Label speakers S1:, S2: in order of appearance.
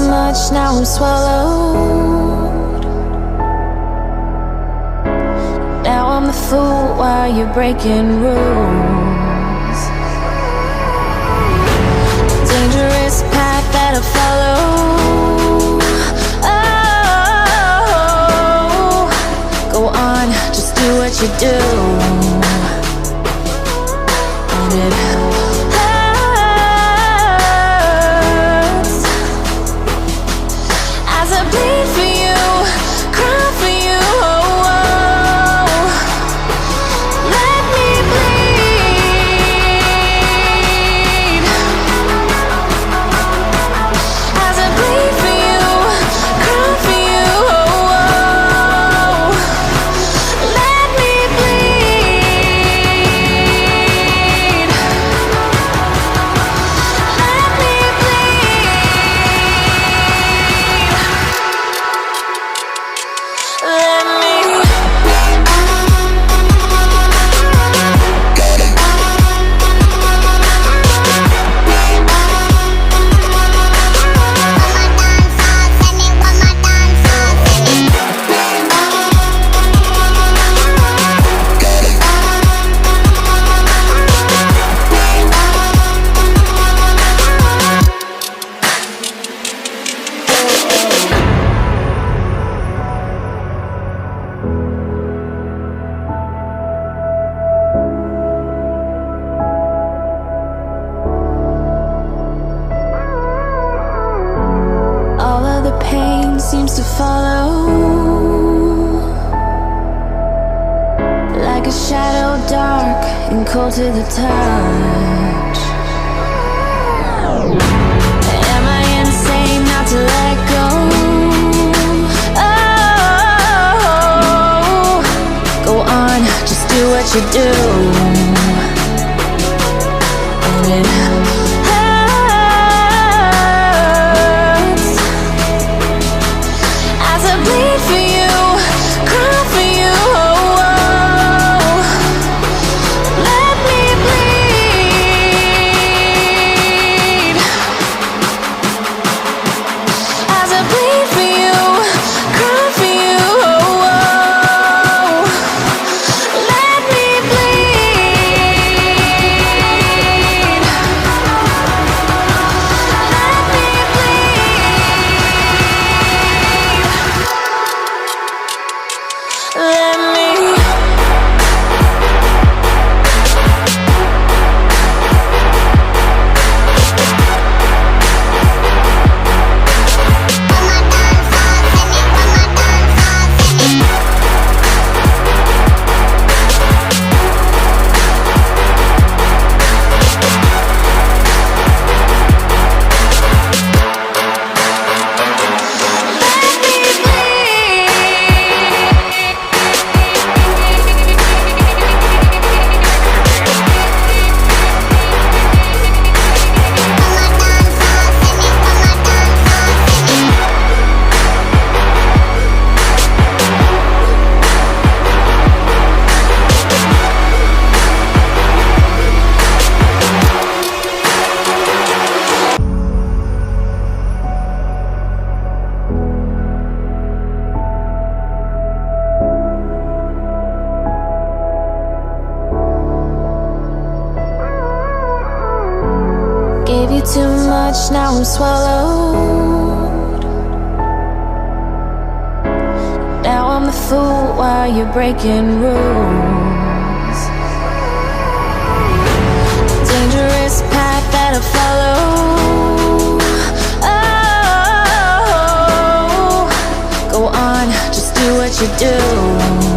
S1: much, now I'm swallowed. Now I'm the fool while you're breaking rules. Dangerous path that I follow. Oh, go on, just do what you do. And it hurts as I bleed for you, cry for you. Oh, oh. Let me bleed as I bleed for you, cry for you. Oh, oh. Let me bleed. Let me bleed. Let me. All of the pain seems to follow, like a shadow, dark and cold to the touch. Am I insane not to let go? Oh, go on, just do what you do. And it hurts as I bleed for you, cry for you. Oh, oh. Let me bleed as I bleed for you, cry for you. Oh, oh. Let me bleed. Let me bleed. Let me. Gave you too much, now I'm swallowed. Now I'm the fool while you're breaking rules. Dangerous path that I follow. Oh, go on, just do what you do.